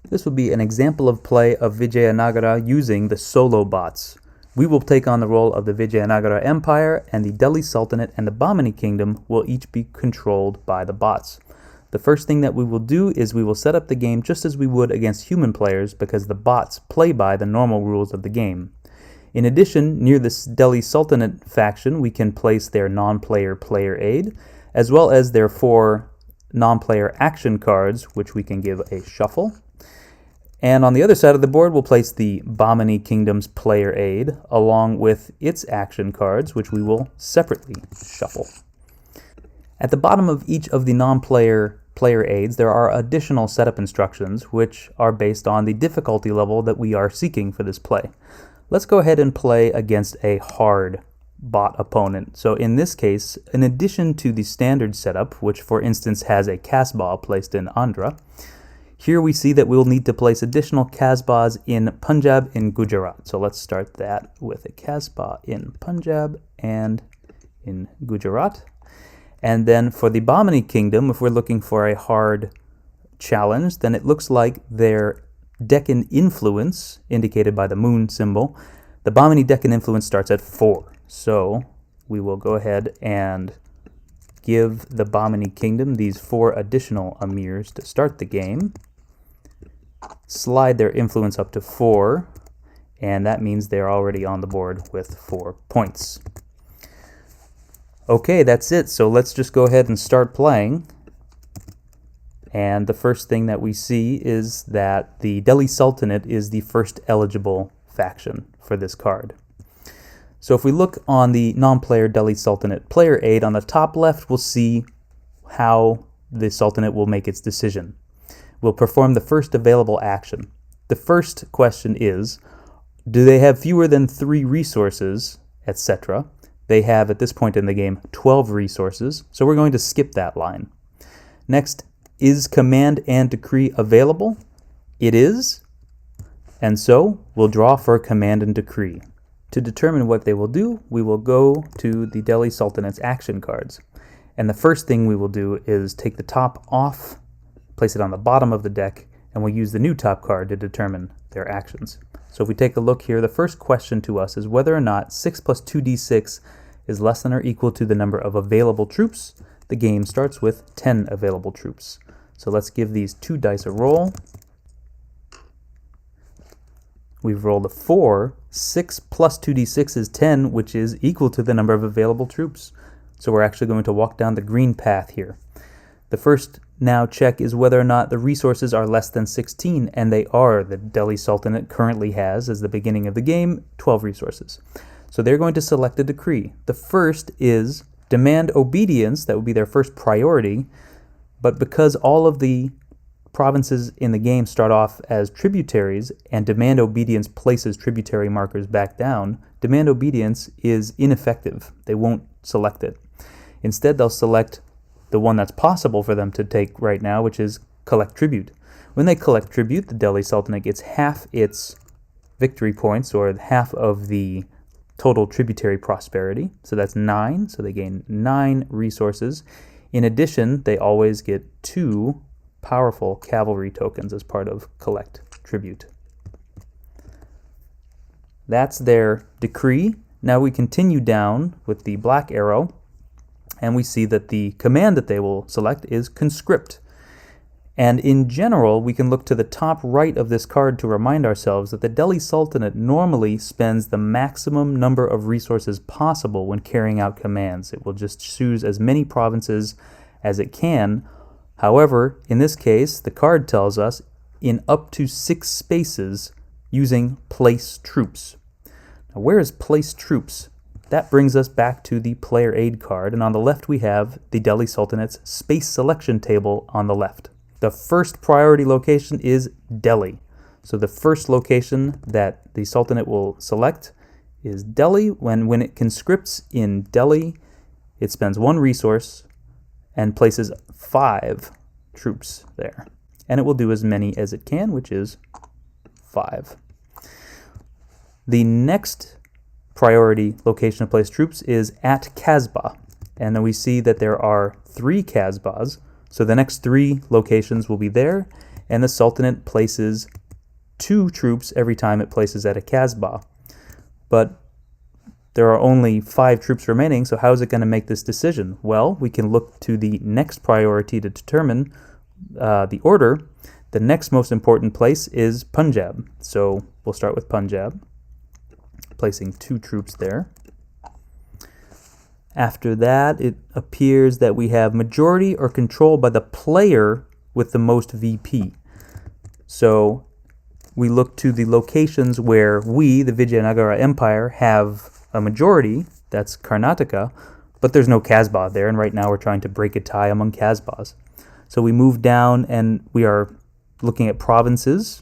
This will be an example of play of Vijayanagara using the solo bots. We will take on the role of the Vijayanagara Empire, and the Delhi Sultanate and the Bahmani Kingdom will each be controlled by the bots. The first thing that we will do is we will set up the game just as we would against human players, because the bots play by the normal rules of the game. In addition, near this Delhi Sultanate faction, we can place their non-player player aid, as well as their 4 non-player action cards, which we can give a shuffle. And on the other side of the board, we'll place the Bahmani Kingdom's player aid, along with its action cards, which we will separately shuffle. At the bottom of each of the non-player player aids, there are additional setup instructions, which are based on the difficulty level that we are seeking for this play. Let's go ahead and play against a hard bot opponent. So in this case, in addition to the standard setup, which for instance has a Kasbah placed in Andhra, here we see that we'll need to place additional Kasbahs in Punjab and Gujarat. So let's start that with a Kasbah in Punjab and in Gujarat. And then for the Bahmani Kingdom, if we're looking for a hard challenge, then it looks like their Deccan influence, indicated by the moon symbol, the Bahmani Deccan influence starts at 4. So we will go ahead and give the Bahmani Kingdom these 4 additional emirs to start the game. Slide their influence up to 4, and that means they're already on the board with 4 points. Okay, that's it. So let's just go ahead and start playing. And the first thing that we see is that the Delhi Sultanate is the first eligible faction for this card. So if we look on the non-player Delhi Sultanate player aid, on the top left, we'll see how the Sultanate will make its decision. We'll perform the first available action. The first question is, do they have fewer than 3 resources, etc.? They have, at this point in the game, 12 resources, so we're going to skip that line. Next, is command and decree available? It is, and so we'll draw for command and decree. To determine what they will do, we will go to the Delhi Sultanate's action cards. And the first thing we will do is take the top off, place it on the bottom of the deck, and we'll use the new top card to determine their actions. So if we take a look here, the first question to us is whether or not 6 plus 2d6 is less than or equal to the number of available troops. The game starts with 10 available troops. So let's give these 2 dice a roll. We've rolled a 4. 6 plus 2d6 is 10, which is equal to the number of available troops. So we're actually going to walk down the green path here. The first now check is whether or not the resources are less than 16, and they are. The Delhi Sultanate currently has, as the beginning of the game, 12 resources. So they're going to select a decree. The first is demand obedience. That would be their first priority, but because all of the provinces in the game start off as tributaries, and demand obedience places tributary markers back down, demand obedience is ineffective. They won't select it. Instead, they'll select the one that's possible for them to take right now, which is collect tribute. When they collect tribute, the Delhi Sultanate gets half its victory points, or half of the total tributary prosperity. So that's 9, so they gain 9 resources. In addition, they always get 2 powerful cavalry tokens as part of collect tribute. That's their decree. Now we continue down with the black arrow, and we see that the command that they will select is Conscript. And in general, we can look to the top right of this card to remind ourselves that the Delhi Sultanate normally spends the maximum number of resources possible when carrying out commands. It will just choose as many provinces as it can. However, in this case, the card tells us in up to 6 spaces using place troops. Now, where is place troops? That brings us back to the player aid card, and on the left we have the Delhi Sultanate's space selection table on the left. The first priority location is Delhi. So the first location that the Sultanate will select is Delhi. When it conscripts in Delhi, it spends 1 resource and places 5 troops there. And it will do as many as it can, which is 5. The next priority location to place troops is at Kasbah. And then we see that there are 3 Kasbahs, so the next 3 locations will be there, and the Sultanate places 2 troops every time it places at a Kasbah. But there are only 5 troops remaining, so how is it going to make this decision? Well, we can look to the next priority to determine the order. The next most important place is Punjab. So we'll start with Punjab, placing 2 troops there. After that, it appears that we have majority or control by the player with the most VP. So we look to the locations where we, the Vijayanagara Empire, have a majority, that's Karnataka, but there's no Kasbah there, and right now we're trying to break a tie among Kasbahs. So we move down and we are looking at provinces,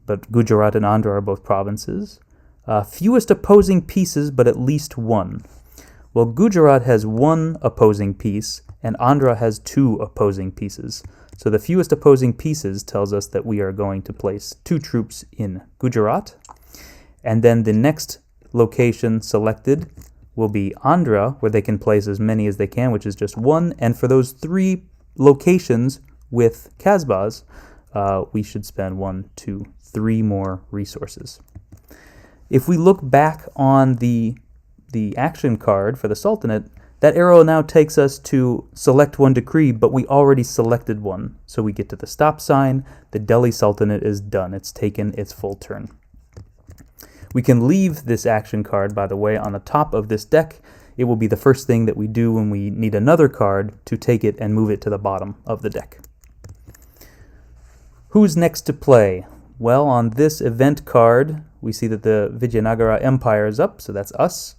but Gujarat and Andhra are both provinces. Fewest opposing pieces, but at least 1. Well, Gujarat has 1 opposing piece, and Andhra has 2 opposing pieces. So the fewest opposing pieces tells us that we are going to place 2 troops in Gujarat. And then the next location selected will be Andhra, where they can place as many as they can, which is just 1. And for those 3 locations with Kasbahs, we should spend 1, 2, 3 more resources. If we look back on the action card for the Sultanate, that arrow now takes us to select 1 decree, but we already selected 1. So we get to the stop sign, the Delhi Sultanate is done. It's taken its full turn. We can leave this action card, by the way, on the top of this deck. It will be the first thing that we do when we need another card to take it and move it to the bottom of the deck. Who's next to play? Well, on this event card, we see that the Vijayanagara Empire is up, so that's us.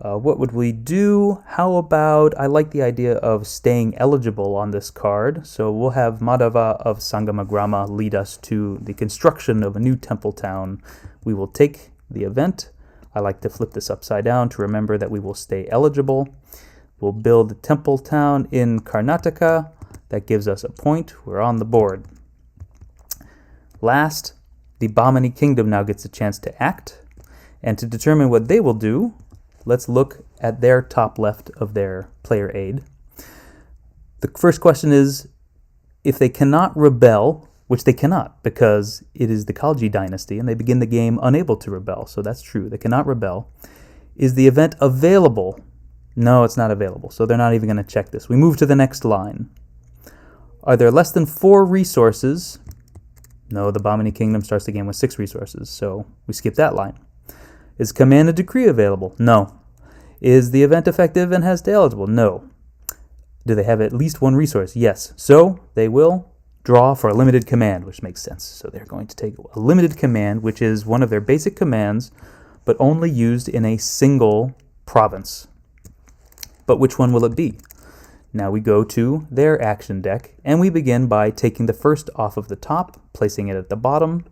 What would we do? How about, I like the idea of staying eligible on this card, so we'll have Madhava of Sangamagrama lead us to the construction of a new temple town. We will take the event. I like to flip this upside down to remember that we will stay eligible. We'll build a temple town in Karnataka. That gives us a point. We're on the board. Last, the Bahmani Kingdom now gets a chance to act. And to determine what they will do, let's look at their top left of their player aid. The first question is, if they cannot rebel, which they cannot because it is the Khalji dynasty and they begin the game unable to rebel, so that's true, they cannot rebel. Is the event available? No, it's not available, so they're not even going to check this. We move to the next line. Are there less than 4 resources? No, the Bahmani Kingdom starts the game with 6 resources, so we skip that line. Is command and decree available? No. Is the event effective and has stay eligible? No. Do they have at least 1 resource? Yes. So they will draw for a limited command, which makes sense. So they're going to take a limited command, which is one of their basic commands, but only used in a single province. But which one will it be? Now we go to their action deck, and we begin by taking the first off of the top, placing it at the bottom,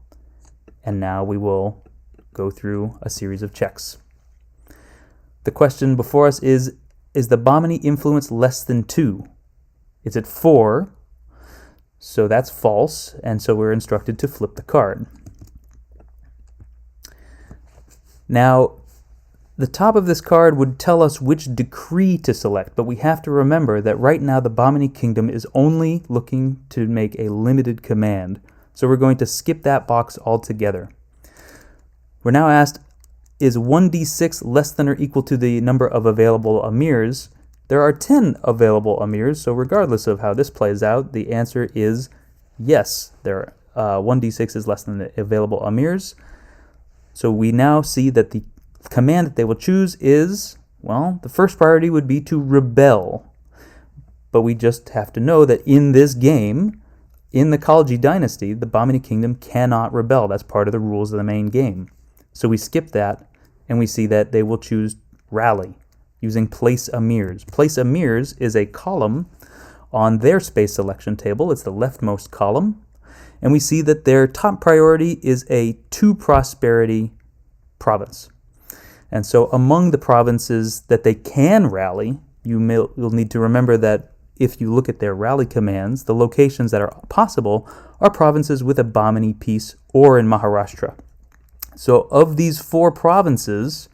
and now we will go through a series of checks. The question before us is the Bahmani influence less than 2? It's at 4, so that's false, and so we're instructed to flip the card. Now, the top of this card would tell us which decree to select, but we have to remember that right now the Bahmani Kingdom is only looking to make a limited command, so we're going to skip that box altogether. We're now asked, is 1d6 less than or equal to the number of available emirs? There are 10 available emirs, so regardless of how this plays out, the answer is yes. 1d6 is less than the available emirs. So we now see that the command that they will choose is, well, the first priority would be to rebel. But we just have to know that in this game, in the Khalji dynasty, the Bahmani Kingdom cannot rebel. That's part of the rules of the main game. So we skip that, and we see that they will choose rally using place emirs. Place emirs is a column on their space selection table. It's the leftmost column. And we see that their top priority is a 2 prosperity province. And so among the provinces that they can rally, you'll need to remember that if you look at their rally commands, the locations that are possible are provinces with a Bahmani piece or in Maharashtra. So of these 4 provinces,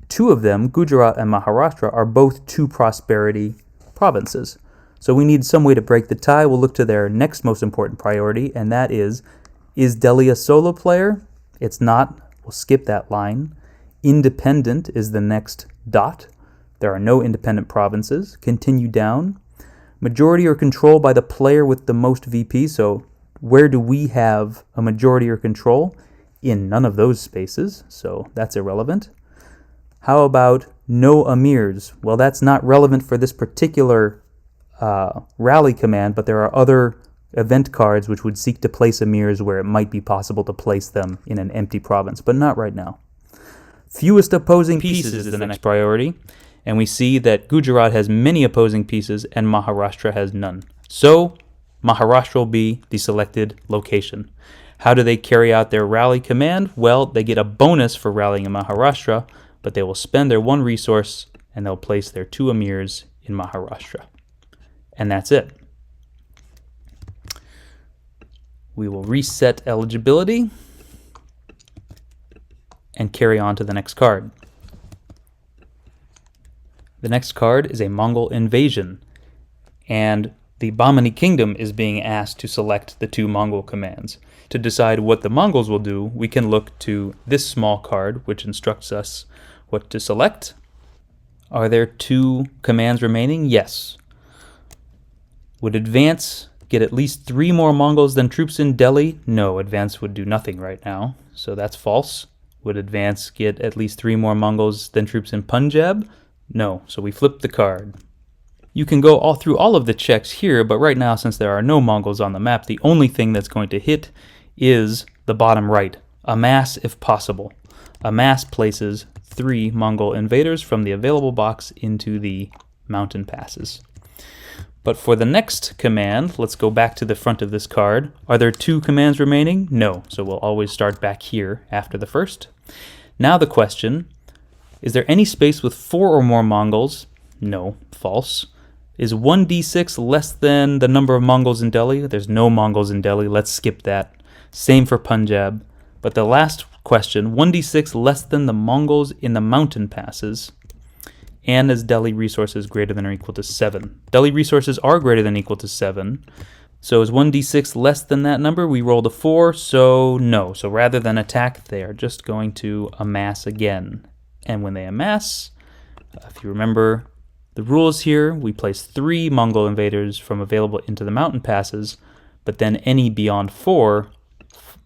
2 of them, Gujarat and Maharashtra, are both 2 prosperity provinces. So we need some way to break the tie. We'll look to their next most important priority, and that is Delhi a solo player? It's not. We'll skip that line. Independent is the next dot. There are no independent provinces. Continue down. Majority or control by the player with the most VP. So where do we have a majority or control? In none of those spaces, so that's irrelevant. How about no emirs? Well, that's not relevant for this particular rally command, but there are other event cards which would seek to place emirs where it might be possible to place them in an empty province, but not right now. Fewest opposing pieces is the next priority, and we see that Gujarat has many opposing pieces and Maharashtra has none. So Maharashtra will be the selected location. How do they carry out their rally command? Well, they get a bonus for rallying in Maharashtra, but they will spend their one resource and they'll place their 2 emirs in Maharashtra. And that's it. We will reset eligibility and carry on to the next card. The next card is a Mongol Invasion, and the Bahmani Kingdom is being asked to select the 2 Mongol commands. To decide what the Mongols will do, we can look to this small card, which instructs us what to select. Are there 2 commands remaining? Yes. Would advance get at least 3 more Mongols than troops in Delhi? No, advance would do nothing right now, so that's false. Would advance get at least 3 more Mongols than troops in Punjab? No, so we flip the card. You can go all through all of the checks here, but right now, since there are no Mongols on the map, the only thing that's going to hit is the bottom right. Amass if possible. Amass places 3 Mongol invaders from the available box into the mountain passes. But for the next command, let's go back to the front of this card. Are there 2 commands remaining? No, so we'll always start back here after the first. Now the question, is there any space with 4 or more Mongols? No, false. Is 1d6 less than the number of Mongols in Delhi? There's no Mongols in Delhi, let's skip that. Same for Punjab. But the last question, 1d6 less than the Mongols in the mountain passes, and is Delhi resources greater than or equal to 7? Delhi resources are greater than or equal to 7. So is 1d6 less than that number? We rolled a 4, so no. So rather than attack, they are just going to amass again. And when they amass, if you remember the rules here, we place 3 Mongol invaders from available into the mountain passes, but then any beyond 4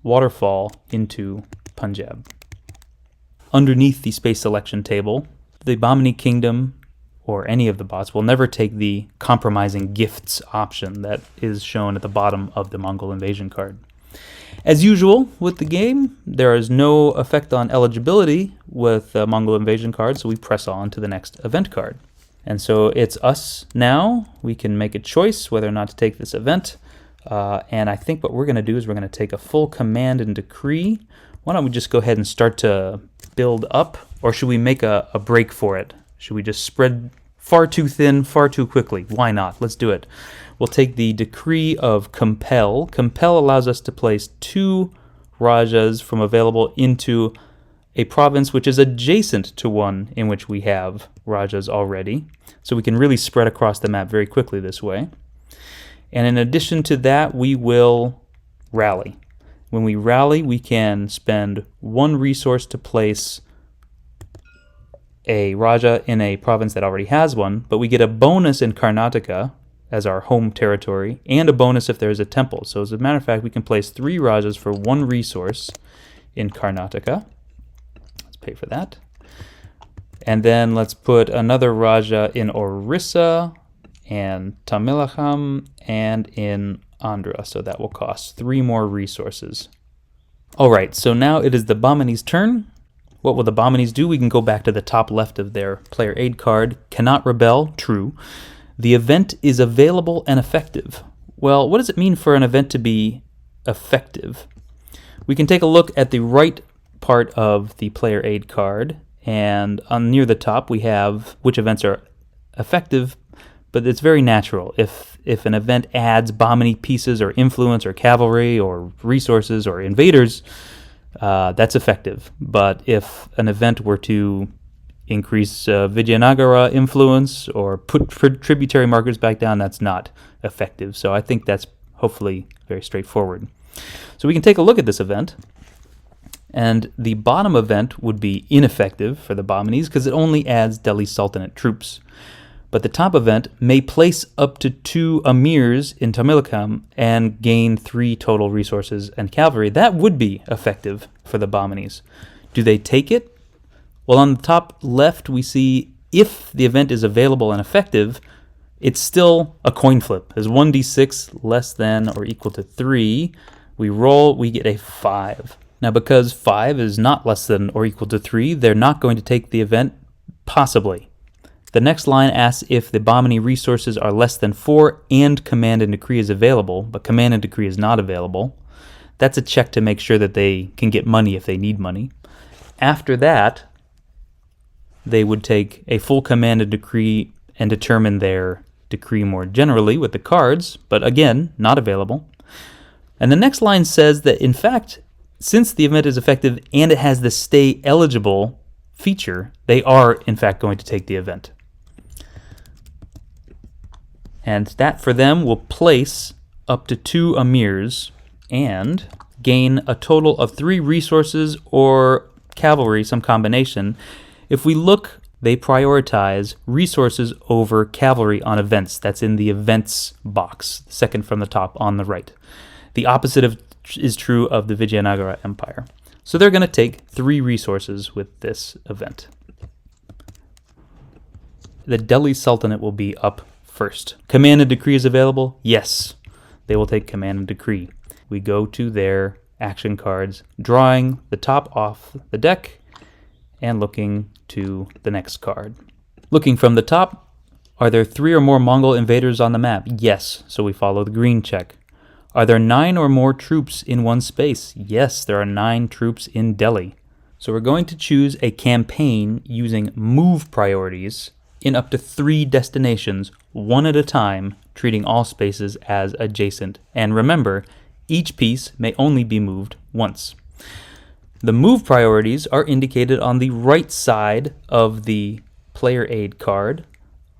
waterfall into Punjab. Underneath the space selection table, the Bahmani Kingdom, or any of the bots, will never take the compromising gifts option that is shown at the bottom of the Mongol Invasion card. As usual with the game, there is no effect on eligibility with the Mongol Invasion card, so we press on to the next event card. And so it's us now. We can make a choice whether or not to take this event. And I think what we're going to do is we're going to take a full command and decree. Why don't we just go ahead and start to build up? Or should we make a break for it? Should we just spread far too thin, far too quickly? Why not? Let's do it. We'll take the decree of compel. Compel allows us to place 2 rajas from available into a province which is adjacent to one in which we have rajas already. So we can really spread across the map very quickly this way. And in addition to that, we will rally. When we rally, we can spend 1 resource to place a raja in a province that already has one, but we get a bonus in Karnataka as our home territory, and a bonus if there's a temple. So as a matter of fact, we can place 3 rajas for 1 resource in Karnataka. Let's pay for that. And then let's put another raja in Orissa and Tamilaham and in Andhra. So that will cost 3 more resources. All right, so now it is the Bahmani's turn. What will the Bahmanis do? We can go back to the top left of their player aid card. Cannot rebel, true. The event is available and effective. Well, what does it mean for an event to be effective? We can take a look at the right part of the player aid card, and near the top we have which events are effective, but it's very natural. If an event adds Bahmani pieces or influence or cavalry or resources or invaders, that's effective. But if an event were to increase Vijayanagara influence or put tributary markers back down, that's not effective. So I think that's hopefully very straightforward. So we can take a look at this event. And the bottom event would be ineffective for the Bahmanis because it only adds Delhi Sultanate troops. But the top event may place up to 2 emirs in Tamilakam and gain 3 total resources and cavalry. That would be effective for the Bahmanis. Do they take it? Well, on the top left, we see if the event is available and effective, it's still a coin flip. As 1d6 less than or equal to 3, we roll, we get a 5. Now, because 5 is not less than or equal to 3, they're not going to take the event, possibly. The next line asks if the Bahmani resources are less than 4 and Command and Decree is available, but Command and Decree is not available. That's a check to make sure that they can get money if they need money. After that, they would take a full Command and Decree and determine their decree more generally with the cards, but again, not available. And the next line says that, in fact, since the event is effective and it has the stay eligible feature, they are, in fact, going to take the event. And that, for them, will place up to 2 emirs and gain a total of 3 resources or cavalry, some combination. If we look, they prioritize resources over cavalry on events. That's in the events box, second from the top on the right. The opposite is true of the Vijayanagara Empire. So they're going to take 3 resources with this event. The Delhi Sultanate will be up first. Command and Decree is available? Yes. They will take Command and Decree. We go to their action cards, drawing the top off the deck and looking to the next card. Looking from the top, are there 3 or more Mongol invaders on the map? Yes. So we follow the green check. Are there 9 or more troops in one space? Yes, there are 9 troops in Delhi. So we're going to choose a campaign using move priorities in up to 3 destinations, one at a time, treating all spaces as adjacent. And remember, each piece may only be moved once. The move priorities are indicated on the right side of the player aid card,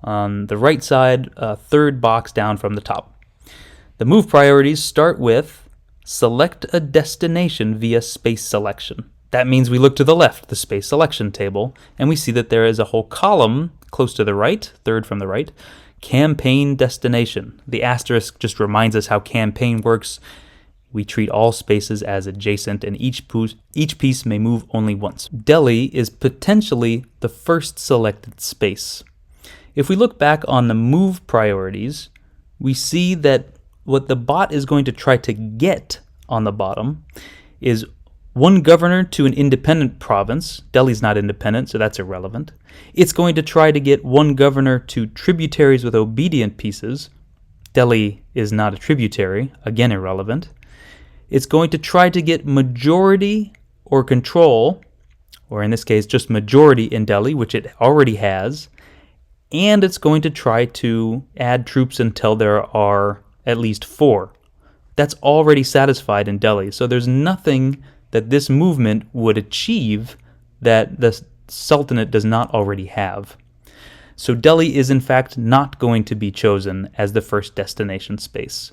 on the right side, 3rd box down from the top. The move priorities start with select a destination via space selection. That means we look to the left, the space selection table, and we see that there is a whole column close to the right, 3rd from the right, campaign destination. The asterisk just reminds us how campaign works. We treat all spaces as adjacent, and each piece may move only once. Delhi is potentially the first selected space. If we look back on the move priorities, we see that what the bot is going to try to get on the bottom is 1 governor to an independent province. Delhi's not independent, so that's irrelevant. It's going to try to get 1 governor to tributaries with obedient pieces. Delhi is not a tributary, again irrelevant. It's going to try to get majority or control, or in this case just majority in Delhi, which it already has, and it's going to try to add troops until there are at least 4. That's already satisfied in Delhi, so there's nothing that this movement would achieve that the Sultanate does not already have. So Delhi is in fact not going to be chosen as the first destination space.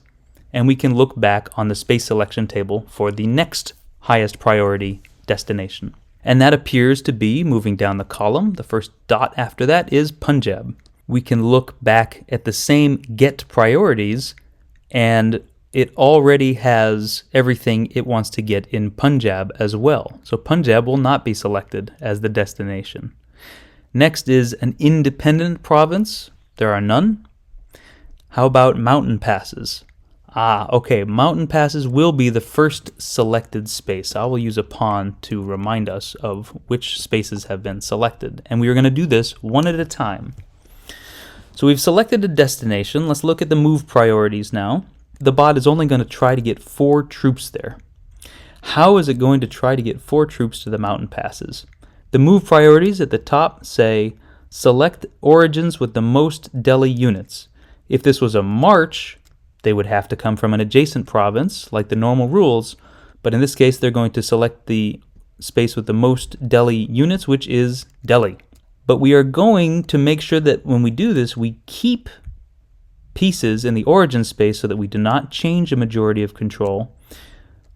And we can look back on the space selection table for the next highest priority destination. And that appears to be, moving down the column, the first dot after that is Punjab. We can look back at the same get priorities, and it already has everything it wants to get in Punjab as well. So Punjab will not be selected as the destination. Next is an independent province. There are none. How about mountain passes? Okay, mountain passes will be the first selected space. I will use a pawn to remind us of which spaces have been selected. And we are going to do this one at a time. So we've selected a destination. Let's look at the move priorities now. The bot is only going to try to get 4 troops there. How is it going to try to get 4 troops to the mountain passes? The move priorities at the top say, select origins with the most Delhi units. If this was a march, they would have to come from an adjacent province, like the normal rules, but in this case they're going to select the space with the most Delhi units, which is Delhi. But we are going to make sure that when we do this, we keep pieces in the origin space so that we do not change a majority of control.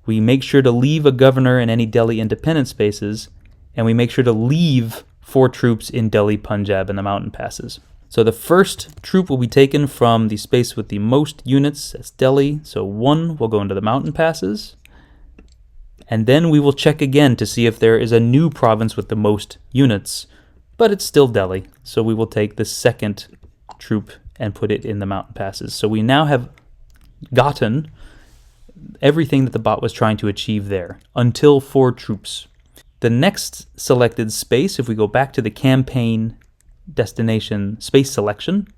We make sure to leave a governor in any Delhi independent spaces, and we make sure to leave 4 troops in Delhi, Punjab, and the mountain passes. So the first troop will be taken from the space with the most units, that's Delhi. So 1 will go into the mountain passes. And then we will check again to see if there is a new province with the most units. But it's still Delhi. So we will take the second troop and put it in the mountain passes. So we now have gotten everything that the bot was trying to achieve there, until 4 troops. The next selected space, if we go back to the campaign destination space selection,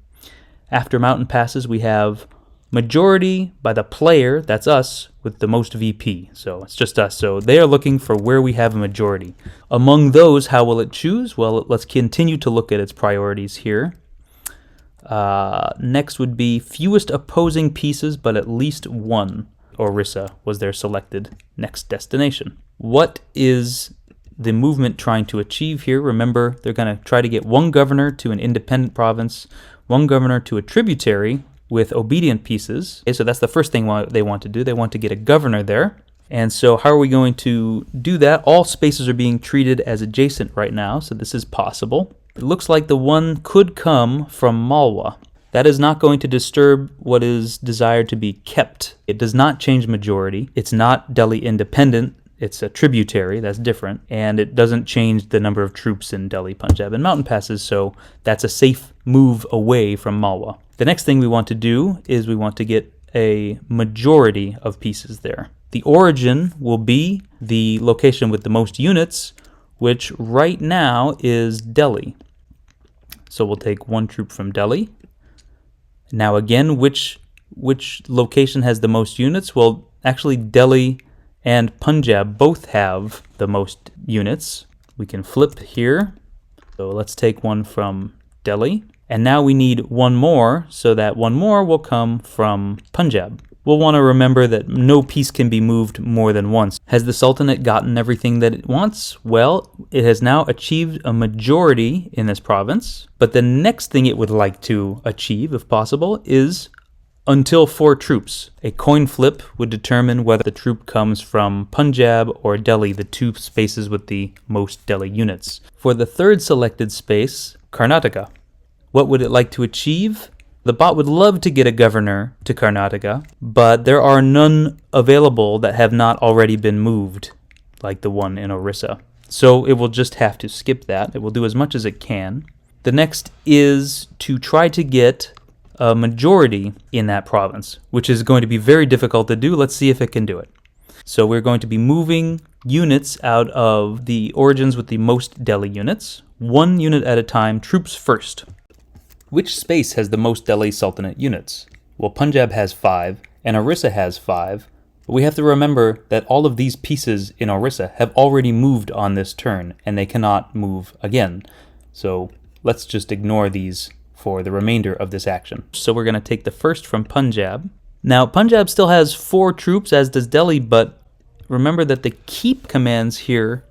after mountain passes we have majority by the player, that's us, with the most VP. So it's just us. So they are looking for where we have a majority. Among those, how will it choose? Well, let's continue to look at its priorities here. Next would be fewest opposing pieces, but at least 1. Orissa was their selected next destination. What is the movement trying to achieve here? Remember, they're going to try to get 1 governor to an independent province, 1 governor to a tributary with obedient pieces. Okay, so that's the first thing they want to do. They want to get a governor there. And so how are we going to do that? All spaces are being treated as adjacent right now, so this is possible. It looks like the 1 could come from Malwa. That is not going to disturb what is desired to be kept. It does not change majority. It's not Delhi independent. It's a tributary, that's different, and it doesn't change the number of troops in Delhi, Punjab, and mountain passes, so that's a safe move away from Malwa. The next thing we want to do is we want to get a majority of pieces there. The origin will be the location with the most units, which right now is Delhi. So we'll take 1 troop from Delhi. Now again, which location has the most units? Well, actually Delhi and Punjab both have the most units. We can flip here. So let's take 1 from Delhi. And now we need 1 more, so that 1 more will come from Punjab. We'll want to remember that no piece can be moved more than once. Has the Sultanate gotten everything that it wants? Well, it has now achieved a majority in this province. But the next thing it would like to achieve, if possible, is until 4 troops. A coin flip would determine whether the troop comes from Punjab or Delhi, the 2 spaces with the most Delhi units. For the third selected space, Karnataka. What would it like to achieve? The bot would love to get a governor to Karnataka, but there are none available that have not already been moved, like the one in Orissa. So it will just have to skip that. It will do as much as it can. The next is to try to get a majority in that province, which is going to be very difficult to do. Let's see if it can do it. So we're going to be moving units out of the origins with the most Delhi units, 1 unit at a time, troops first. Which space has the most Delhi Sultanate units? Well, Punjab has 5, and Orissa has 5, but we have to remember that all of these pieces in Orissa have already moved on this turn, and they cannot move again. So let's just ignore these for the remainder of this action. So we're going to take the first from Punjab. Now, Punjab still has 4 troops, as does Delhi, but remember that the keep commands here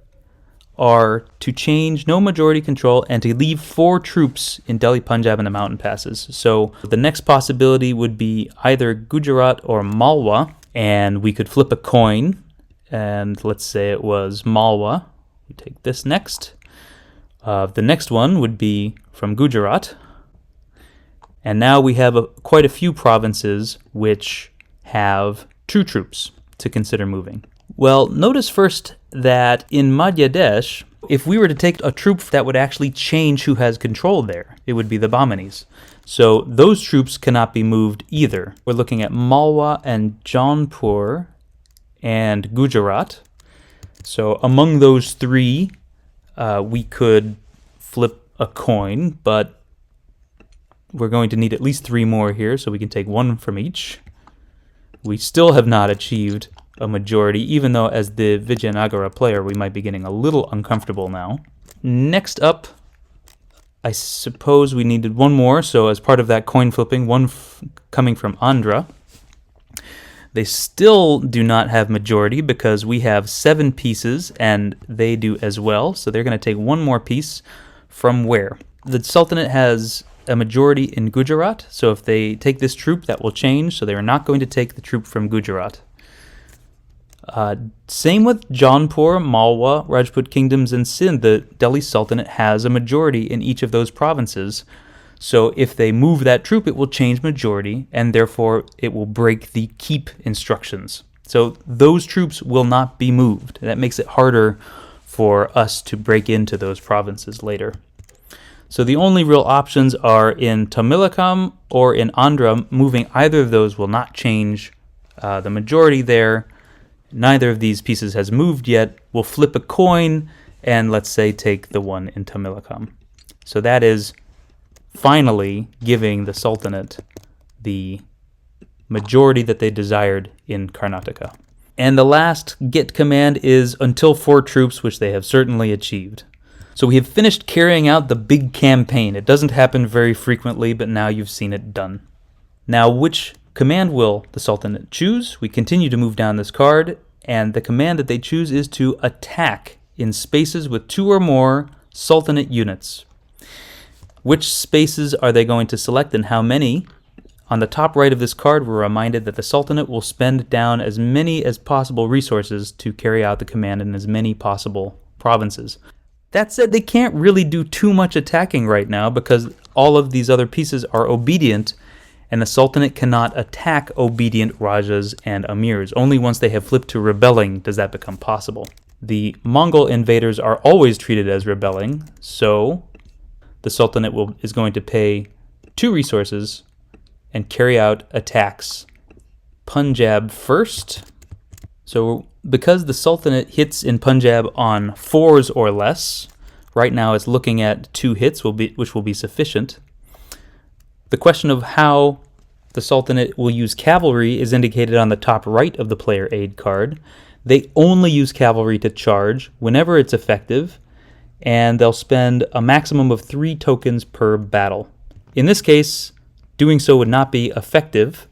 are to change no majority control and to leave 4 troops in Delhi, Punjab, and the mountain passes. So the next possibility would be either Gujarat or Malwa, and we could flip a coin, and let's say it was Malwa. We take this next. The next one would be from Gujarat. And now we have quite a few provinces which have 2 troops to consider moving. Well, notice first that in Madhya Pradesh, if we were to take a troop that would actually change who has control there, it would be the Bahmanis. So those troops cannot be moved either. We're looking at Malwa and Jaunpur and Gujarat. So among those 3, we could flip a coin, but we're going to need at least 3 more here, so we can take 1 from each. We still have not achieved a majority, even though as the Vijayanagara player, we might be getting a little uncomfortable now. Next up, I suppose we needed 1 more, so as part of that coin flipping, 1 coming from Andhra. They still do not have majority because we have 7 pieces, and they do as well, so they're going to take 1 more piece from where? The Sultanate has a majority in Gujarat, so if they take this troop, that will change, so they are not going to take the troop from Gujarat. Same with Jaunpur, Malwa, Rajput kingdoms, and Sindh. The Delhi Sultanate has a majority in each of those provinces, so if they move that troop, it will change majority, and therefore it will break the keep instructions. So those troops will not be moved. That makes it harder for us to break into those provinces later. So the only real options are in Tamilakam or in Andhra. Moving either of those will not change the majority there. Neither of these pieces has moved yet. We'll flip a coin and let's say take the one in Tamilakam. So that is finally giving the Sultanate the majority that they desired in Karnataka. And the last get command is until 4 troops, which they have certainly achieved. So we have finished carrying out the big campaign. It doesn't happen very frequently, but now you've seen it done. Now, which command will the Sultanate choose? We continue to move down this card, and the command that they choose is to attack in spaces with 2 or more Sultanate units. Which spaces are they going to select and how many? On the top right of this card, we're reminded that the Sultanate will spend down as many as possible resources to carry out the command in as many possible provinces. That said, they can't really do too much attacking right now because all of these other pieces are obedient, and the Sultanate cannot attack obedient Rajas and Amirs. Only once they have flipped to rebelling does that become possible. The Mongol invaders are always treated as rebelling, so the Sultanate is going to pay 2 resources and carry out attacks. Punjab first. So because the Sultanate hits in Punjab on 4s or less, right now it's looking at 2 hits, which will be sufficient. The question of how the Sultanate will use cavalry is indicated on the top right of the player aid card. They only use cavalry to charge whenever it's effective, and they'll spend a maximum of 3 tokens per battle. In this case, doing so would not be effective.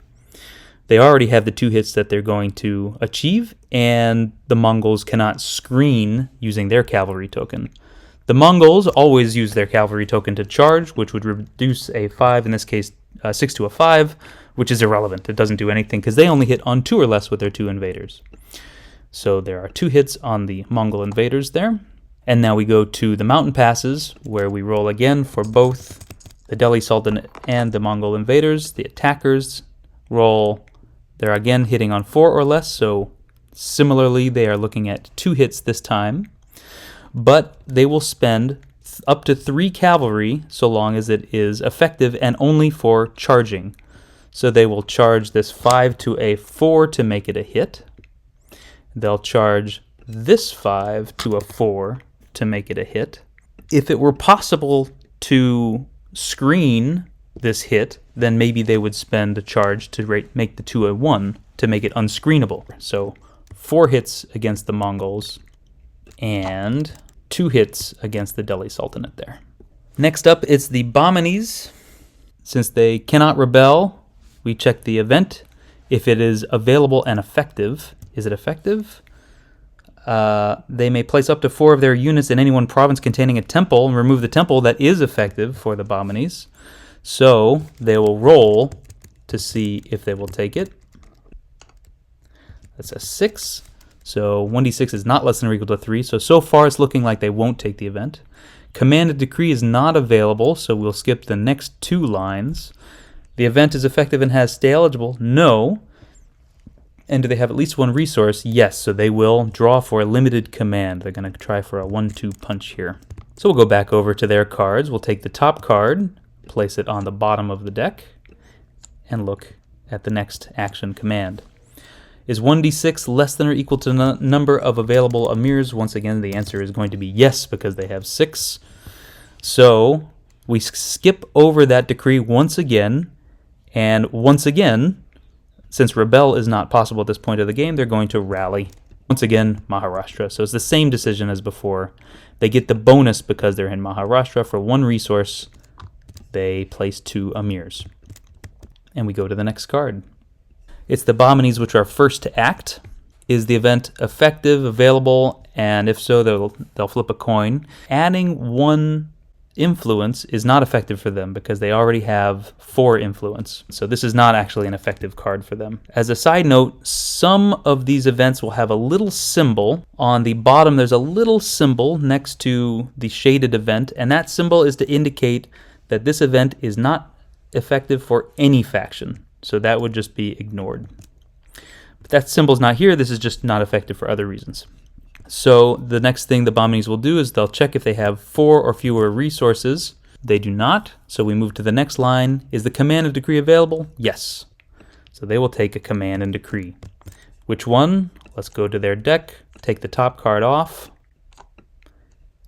They already have the 2 hits that they're going to achieve, and the Mongols cannot screen using their cavalry token. The Mongols always use their cavalry token to charge, which would reduce a 5, in this case 6 to a 5, which is irrelevant. It doesn't do anything because they only hit on 2 or less with their 2 invaders. So there are 2 hits on the Mongol invaders there. And now we go to the mountain passes, where we roll again for both the Delhi Sultanate and the Mongol invaders. The attackers roll. They're again hitting on 4 or less, so similarly they are looking at 2 hits this time. But they will spend up to 3 cavalry so long as it is effective and only for charging. So they will charge this 5 to a 4 to make it a hit. They'll charge this 5 to a 4 to make it a hit. If it were possible to screen this hit, then maybe they would spend a charge to make the 2 a 1 to make it unscreenable. So 4 hits against the Mongols and 2 hits against the Delhi Sultanate there. Next up, it's the Bahmanis. Since they cannot rebel, we check the event. If it is available and effective, is it effective? They may place up to 4 of their units in any one province containing a temple and remove the temple. That is effective for the Bahmanis. So they will roll to see if they will take it. That's a 6. So 1d6 is not less than or equal to 3. So far it's looking like they won't take the event. Command and decree is not available, so we'll skip the next 2 lines. The event is effective and has stay eligible? No. And do they have at least 1 resource? Yes, so they will draw for a limited command. They're going to try for a 1-2 punch here. So we'll go back over to their cards. We'll take the top card, place it on the bottom of the deck, and look at the next action command. Is 1d6 less than or equal to the number of available amirs? Once again, the answer is going to be yes, because they have 6. So we skip over that decree once again, and once again, since rebel is not possible at this point of the game, they're going to rally. Once again, Maharashtra. So it's the same decision as before. They get the bonus because they're in Maharashtra. For 1 resource, they place 2 amirs. And we go to the next card. It's the Bahmanis, which are first to act. Is the event effective, available, and if so, they'll flip a coin. Adding 1 influence is not effective for them because they already have 4 influence. So this is not actually an effective card for them. As a side note, some of these events will have a little symbol. On the bottom, there's a little symbol next to the shaded event, and that symbol is to indicate that this event is not effective for any faction. So that would just be ignored. But that symbol's not here. This is just not effective for other reasons. So the next thing the Bahmanis will do is they'll check if they have 4 or fewer resources. They do not, so we move to the next line. Is the command and decree available? Yes. So they will take a command and decree. Which one? Let's go to their deck, take the top card off,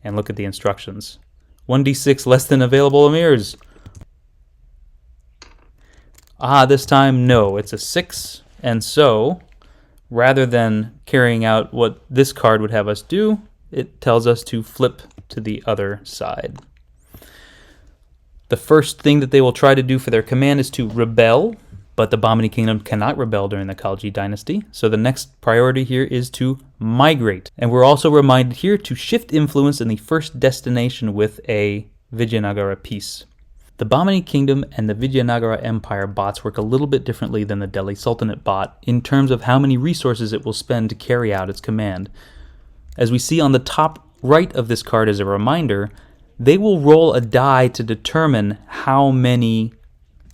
and look at the instructions. 1d6 less than available emirs. This time, no, it's a 6, and so rather than carrying out what this card would have us do, it tells us to flip to the other side. The first thing that they will try to do for their command is to rebel, but the Bahmani Kingdom cannot rebel during the Khalji dynasty, so the next priority here is to migrate. And we're also reminded here to shift influence in the first destination with a Vijayanagara peace. The Bahmani Kingdom and the Vijayanagara Empire bots work a little bit differently than the Delhi Sultanate bot in terms of how many resources it will spend to carry out its command. As we see on the top right of this card as a reminder, they will roll a die to determine how many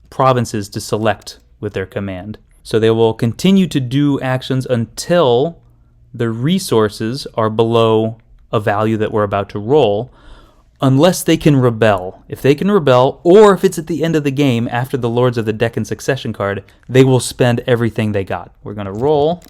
provinces to select with their command. So they will continue to do actions until the resources are below a value that we're about to roll, unless they can rebel. If they can rebel, or if it's at the end of the game after the Lords of the Deccan Succession card, they will spend everything they got. We're going to roll,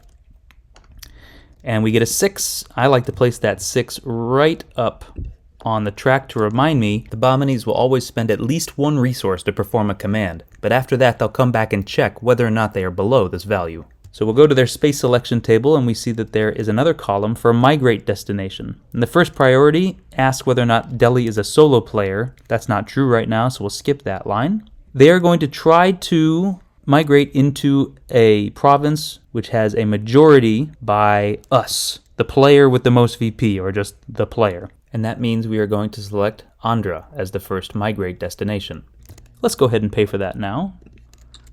and we get a 6. I like to place that 6 right up on the track to remind me the Bahmanis will always spend at least 1 resource to perform a command, but after that they'll come back and check whether or not they are below this value. So we'll go to their space selection table, and we see that there is another column for migrate destination. And the first priority asks whether or not Delhi is a solo player. That's not true right now, so we'll skip that line. They are going to try to migrate into a province which has a majority by us, the player with the most VP, or just the player. And that means we are going to select Andhra as the first migrate destination. Let's go ahead and pay for that now.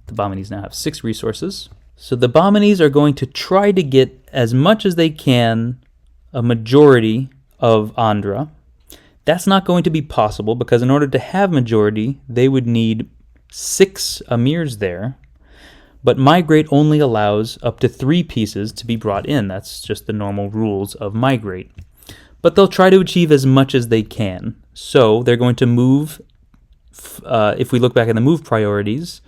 The Bahmanis now have 6 resources. So the Bahmanis are going to try to get as much as they can, a majority of Andhra. That's not going to be possible because in order to have majority, they would need 6 emirs there. But migrate only allows up to 3 pieces to be brought in. That's just the normal rules of migrate. But they'll try to achieve as much as they can. So they're going to move, if we look back at the move priorities,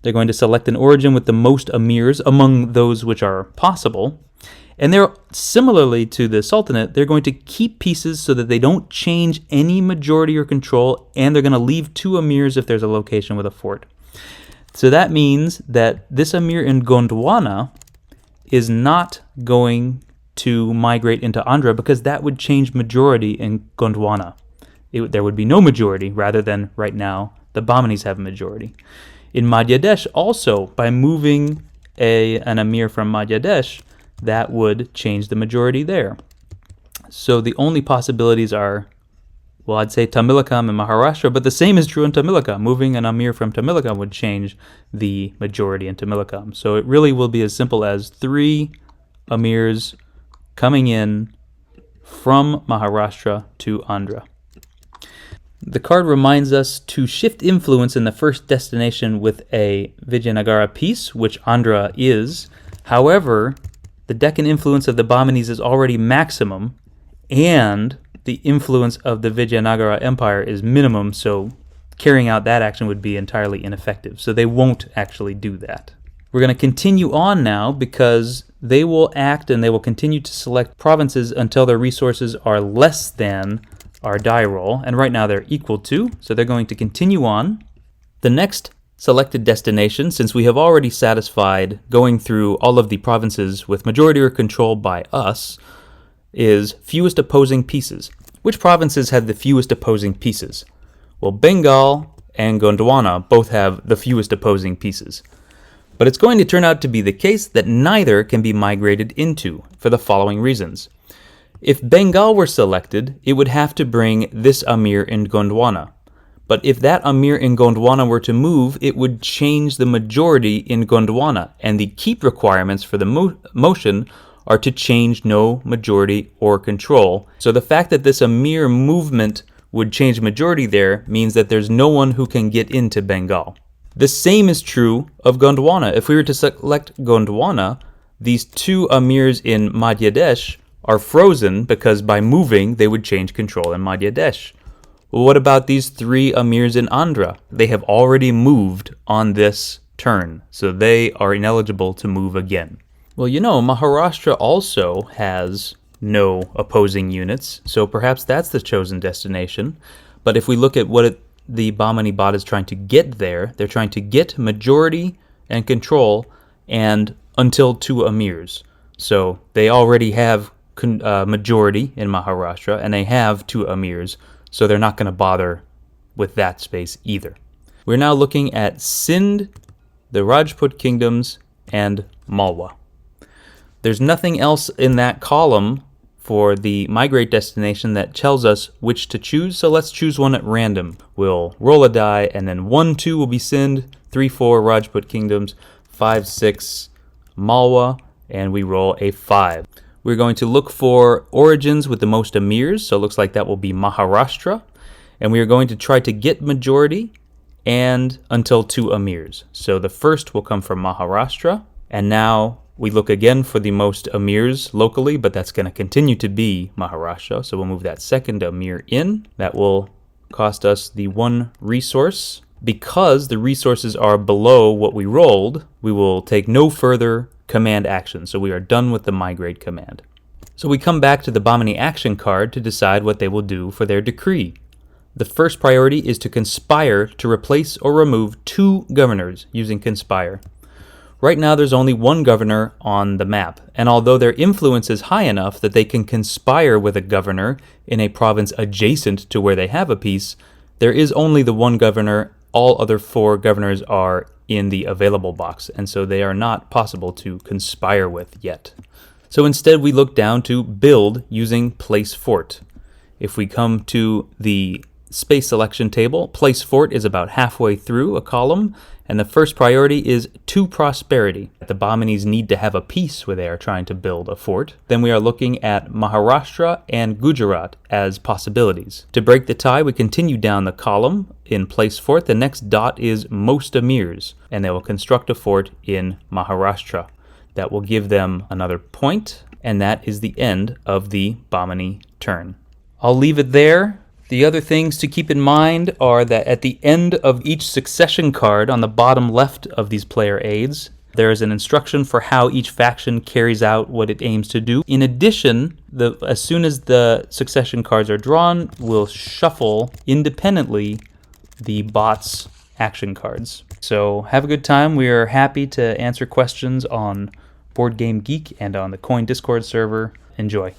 they're going to select an origin with the most emirs among those which are possible. And they're, similarly to the Sultanate, they're going to keep pieces so that they don't change any majority or control, and they're going to leave 2 emirs if there's a location with a fort. So that means that this emir in Gondwana is not going to migrate into Andhra because that would change majority in Gondwana. There would be no majority, rather than right now the Bahmanis have a majority. In Madhya Desh, also, by moving an emir from Madhya Desh, that would change the majority there. So the only possibilities are, well, I'd say Tamilakam and Maharashtra, but the same is true in Tamilakam. Moving an emir from Tamilakam would change the majority in Tamilakam. So it really will be as simple as 3 emirs coming in from Maharashtra to Andhra. The card reminds us to shift influence in the first destination with a Vijayanagara piece, which Andhra is. However, the Deccan influence of the Bahmanis is already maximum, and the influence of the Vijayanagara Empire is minimum, so carrying out that action would be entirely ineffective. So they won't actually do that. We're going to continue on now because they will act and they will continue to select provinces until their resources are less than our die roll, and right now they're equal to, so they're going to continue on. The next selected destination, since we have already satisfied going through all of the provinces with majority or control by us, is fewest opposing pieces. Which provinces have the fewest opposing pieces? Well, Bengal and Gondwana both have the fewest opposing pieces. But it's going to turn out to be the case that neither can be migrated into, for the following reasons. If Bengal were selected, it would have to bring this Amir in Gondwana. But if that Amir in Gondwana were to move, it would change the majority in Gondwana, and the keep requirements for the motion are to change no majority or control. So the fact that this Amir movement would change majority there means that there's no one who can get into Bengal. The same is true of Gondwana. If we were to select Gondwana, these two Amirs in Madhya Pradesh are frozen because by moving they would change control in Madhya Pradesh. Well, what about these three Amirs in Andhra? They have already moved on this turn, so they are ineligible to move again. Well, Maharashtra also has no opposing units, so perhaps that's the chosen destination. But if we look at what the Bahmani bot is trying to get there, they're trying to get majority and control and until two Amirs. So they already have majority in Maharashtra, and they have two Amirs, so they're not going to bother with that space either. We're now looking at Sindh, the Rajput kingdoms, and Malwa. There's nothing else in that column for the migrate destination that tells us which to choose, so let's choose one at random. We'll roll a die, and then 1, 2 will be Sindh, 3, 4 Rajput kingdoms, 5, 6 Malwa, and we roll a 5. We're going to look for origins with the most Amirs, so it looks like that will be Maharashtra, and we are going to try to get majority and until two Amirs. So the first will come from Maharashtra, and now we look again for the most Amirs locally, but that's going to continue to be Maharashtra. So we'll move that second Amir in. That will cost us the 1 resource. Because the resources are below what we rolled, we will take no further command action. So we are done with the migrate command. So we come back to the Bahmani action card to decide what they will do for their decree. The first priority is to conspire to replace or remove 2 governors using conspire. Right now there's only 1 governor on the map, and although their influence is high enough that they can conspire with a governor in a province adjacent to where they have a peace, there is only the 1 governor. All other 4 governors are in the available box, and so they are not possible to conspire with yet. So instead we look down to build using place fort. If we come to the space selection table, place fort is about halfway through a column, and the first priority is to prosperity. The Bahmanis need to have a peace where they are trying to build a fort. Then we are looking at Maharashtra and Gujarat as possibilities. To break the tie, we continue down the column in place fort. The next dot is most Amirs, and they will construct a fort in Maharashtra. That will give them another point, and that is the end of the Bahmani turn. I'll leave it there. The other things to keep in mind are that at the end of each succession card on the bottom left of these player aids, there is an instruction for how each faction carries out what it aims to do. In addition, as soon as the succession cards are drawn, we'll shuffle independently the bot's action cards. So have a good time. We are happy to answer questions on Board Game Geek and on the Coin Discord server. Enjoy.